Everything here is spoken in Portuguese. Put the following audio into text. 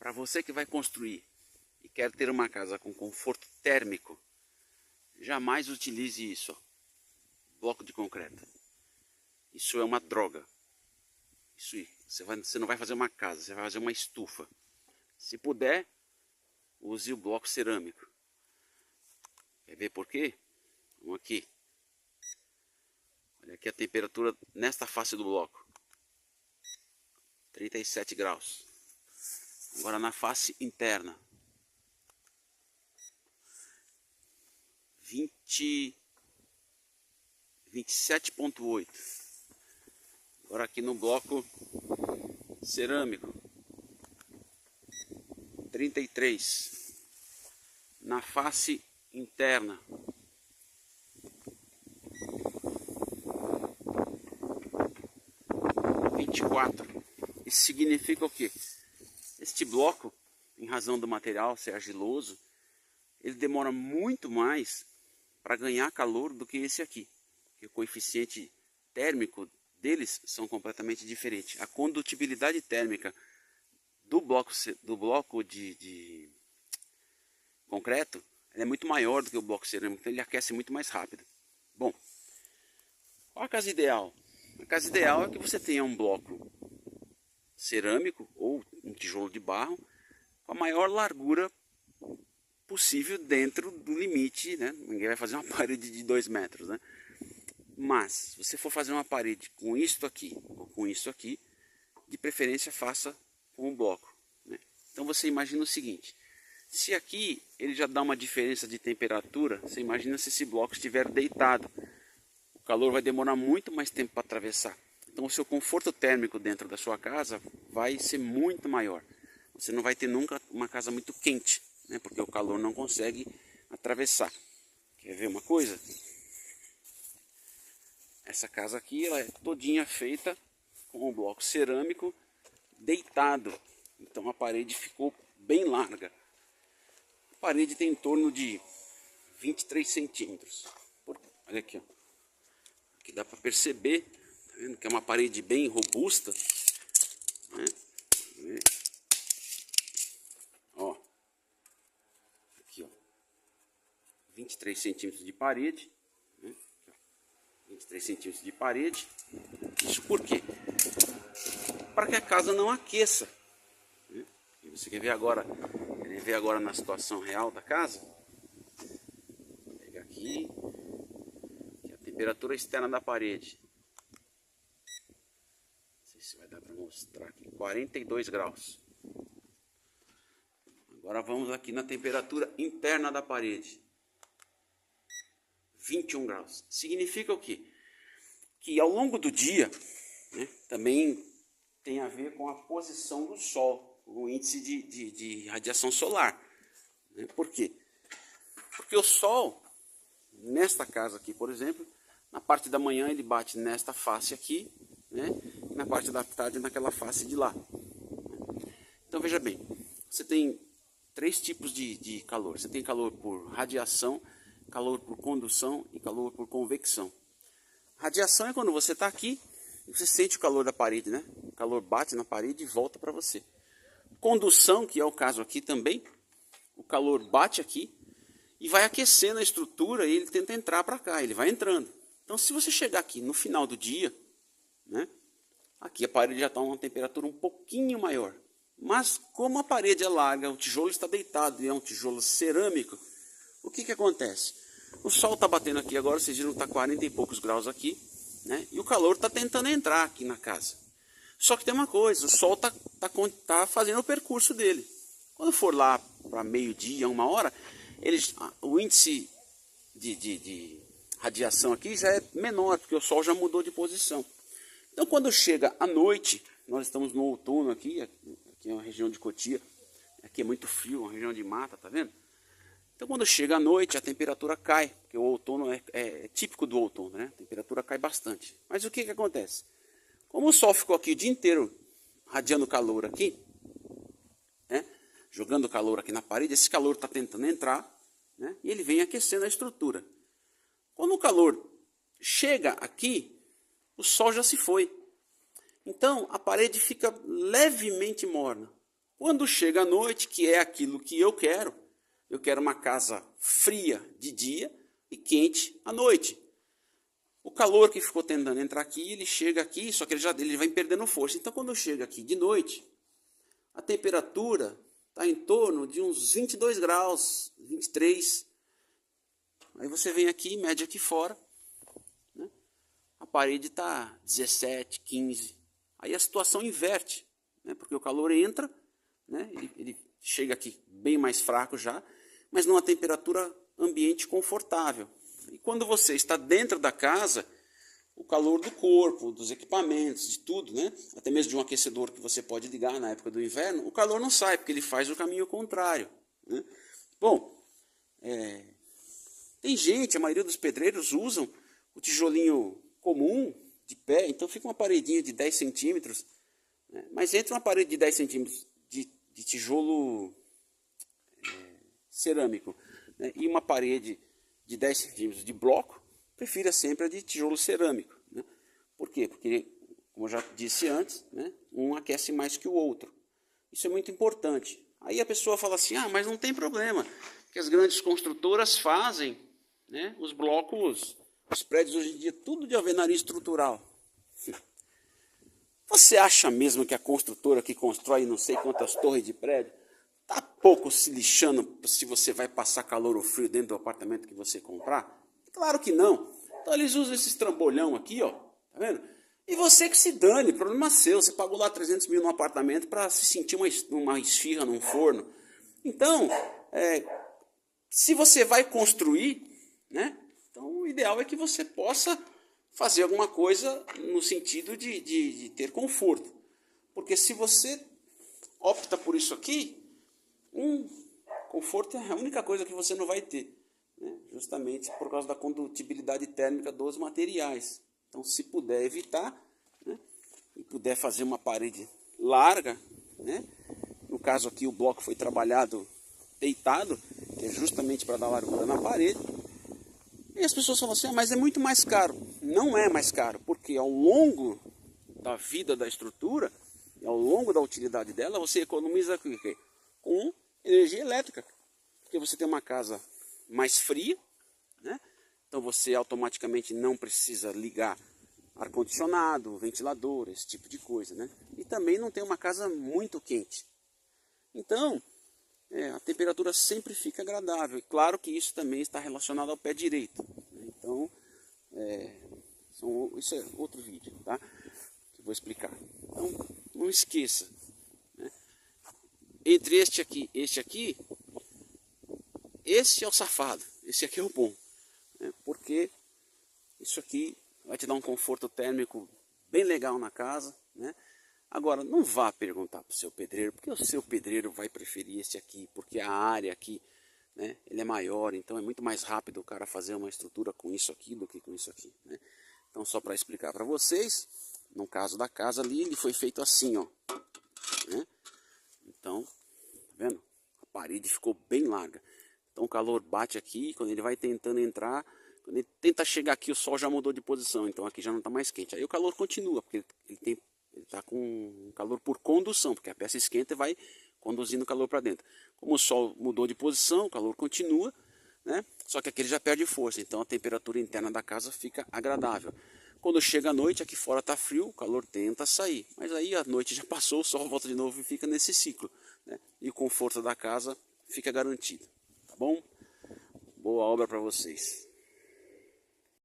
para você que vai construir e quer ter uma casa com conforto térmico, jamais utilize isso, ó, bloco de concreto. Isso é uma droga. Isso aí, você não vai fazer uma casa, você vai fazer uma estufa. Se puder, use o bloco cerâmico. Quer ver por quê? Vamos aqui. Olha aqui a temperatura nesta face do bloco. 37 graus. Agora na face interna. 27,8. Agora aqui no bloco cerâmico. 33. Na face interna. 24. Isso significa o quê? Este bloco, em razão do material ser argiloso, ele demora muito mais para ganhar calor do que esse aqui. Porque o coeficiente térmico deles são completamente diferentes. A condutibilidade térmica do bloco de concreto é muito maior do que o bloco cerâmico, então ele aquece muito mais rápido. Bom, qual a casa ideal? A casa ideal é que você tenha um bloco cerâmico ou um tijolo de barro com a maior largura possível dentro do limite, né? Ninguém vai fazer uma parede de 2 metros, né? Mas, se você for fazer uma parede com isto aqui ou com isso aqui, de preferência faça com um bloco, né? Então você imagina o seguinte, se aqui ele já dá uma diferença de temperatura, você imagina se esse bloco estiver deitado. O calor vai demorar muito mais tempo para atravessar. Então o seu conforto térmico dentro da sua casa vai ser muito maior. Você não vai ter nunca uma casa muito quente, né? Porque o calor não consegue atravessar. Quer ver uma coisa? Essa casa aqui ela é todinha feita com um bloco cerâmico deitado. Então a parede ficou bem larga. A parede tem em torno de 23 centímetros. Olha aqui, ó. Aqui dá para perceber, tá vendo que é uma parede bem robusta, né? Ó, aqui, ó, 23 centímetros de parede, né? 23 centímetros de parede. Isso por quê? Para que a casa não aqueça, né? E você quer ver agora na situação real da casa? Vou pegar aqui a temperatura externa da parede. Não sei se vai dar para mostrar aqui. 42 graus. Agora vamos aqui na temperatura interna da parede. 21 graus. Significa o quê? Que ao longo do dia, né, também tem a ver com a posição do sol, o índice de radiação solar. Né? Por quê? Porque o sol, nesta casa aqui, por exemplo, na parte da manhã ele bate nesta face aqui, né? E na parte da tarde naquela face de lá. Então veja bem, você tem 3 tipos de calor. Você tem calor por radiação, calor por condução e calor por convecção. Radiação é quando você está aqui e você sente o calor da parede, né? O calor bate na parede e volta para você. Condução, que é o caso aqui também, o calor bate aqui e vai aquecendo a estrutura e ele tenta entrar para cá, ele vai entrando. Então se você chegar aqui no final do dia, né? Aqui a parede já está a uma temperatura um pouquinho maior. Mas como a parede é larga, o tijolo está deitado e é um tijolo cerâmico, o que que acontece? O sol está batendo aqui agora, vocês viram que está 40 e poucos graus aqui, né? E o calor está tentando entrar aqui na casa. Só que tem uma coisa, o sol tá fazendo o percurso dele. Quando for lá para meio-dia, 1h, o índice de radiação aqui já é menor, porque o sol já mudou de posição. Então quando chega à noite, nós estamos no outono aqui é uma região de Cotia, aqui é muito frio, uma região de mata, tá vendo? Então quando chega à noite a temperatura cai, porque o outono é típico do outono, né? A temperatura cai bastante. Mas o que que acontece? Como o sol ficou aqui o dia inteiro radiando calor aqui, né? Jogando calor aqui na parede, esse calor está tentando entrar, né? E ele vem aquecendo a estrutura. Quando o calor chega aqui, o sol já se foi. Então a parede fica levemente morna. Quando chega a noite, que é aquilo que eu quero uma casa fria de dia e quente à noite. O calor que ficou tentando entrar aqui, ele chega aqui, só que ele vai perdendo força. Então, quando chega aqui de noite, a temperatura está em torno de uns 22 graus, 23. Aí você vem aqui, mede aqui fora, né? A parede está 17, 15. Aí a situação inverte, né? Porque o calor entra, né? Ele chega aqui bem mais fraco já, mas numa temperatura ambiente confortável. E quando você está dentro da casa, o calor do corpo, dos equipamentos, de tudo, né? Até mesmo de um aquecedor que você pode ligar na época do inverno, o calor não sai, porque ele faz o caminho contrário, né? Bom, tem gente, a maioria dos pedreiros usam o tijolinho comum, de pé, então fica uma paredinha de 10 centímetros, né? Mas entre uma parede de 10 centímetros de tijolo cerâmico, né, e uma parede de 10 centímetros de bloco, prefira sempre a de tijolo cerâmico, né? Por quê? Porque, como eu já disse antes, né, um aquece mais que o outro. Isso é muito importante. Aí a pessoa fala assim, mas não tem problema, que as grandes construtoras fazem, né, os blocos, os prédios hoje em dia, tudo de alvenaria estrutural. Você acha mesmo que a construtora que constrói não sei quantas torres de prédio está pouco se lixando se você vai passar calor ou frio dentro do apartamento que você comprar? Claro que não. Então eles usam esses trambolhão aqui, ó, tá vendo? E você que se dane, problema seu. Você pagou lá 300 mil no apartamento para se sentir uma esfirra num forno. Então, se você vai construir, né? Então o ideal é que você possa fazer alguma coisa no sentido de ter conforto. Porque se você opta por isso aqui, conforto é a única coisa que você não vai ter, né? Justamente por causa da condutibilidade térmica dos materiais. Então, se puder evitar, né, e puder fazer uma parede larga, né? No caso aqui o bloco foi trabalhado deitado, que é justamente para dar largura na parede. E as pessoas falam assim, mas é muito mais caro. Não é mais caro, porque ao longo da vida da estrutura, e ao longo da utilidade dela, você economiza com energia elétrica. Porque você tem uma casa mais fria, né? Então você automaticamente não precisa ligar ar-condicionado, ventilador, esse tipo de coisa, né? E também não tem uma casa muito quente. Então, a temperatura sempre fica agradável. E claro que isso também está relacionado ao pé direito, né? Então, isso é outro vídeo, tá? Que eu vou explicar. Então, não esqueça, né? Entre este aqui, esse é o safado, esse aqui é o bom, né? Porque isso aqui vai te dar um conforto térmico bem legal na casa, né? Agora, não vá perguntar para o seu pedreiro, porque o seu pedreiro vai preferir esse aqui, porque a área aqui, né, ele é maior, então é muito mais rápido o cara fazer uma estrutura com isso aqui do que com isso aqui, né? Então, só para explicar para vocês, no caso da casa ali, ele foi feito assim, ó, né? Então, tá vendo? A parede ficou bem larga. Então o calor bate aqui, quando ele vai tentando entrar, quando ele tenta chegar aqui, o sol já mudou de posição, então aqui já não está mais quente. Aí o calor continua, porque ele está com calor por condução, porque a peça esquenta e vai conduzindo o calor para dentro. Como o sol mudou de posição, o calor continua, né? Só que aqui ele já perde força, então a temperatura interna da casa fica agradável. Quando chega a noite, aqui fora está frio, o calor tenta sair. Mas aí a noite já passou, o sol volta de novo e fica nesse ciclo, né? E o conforto da casa fica garantido. Tá bom? Boa obra para vocês.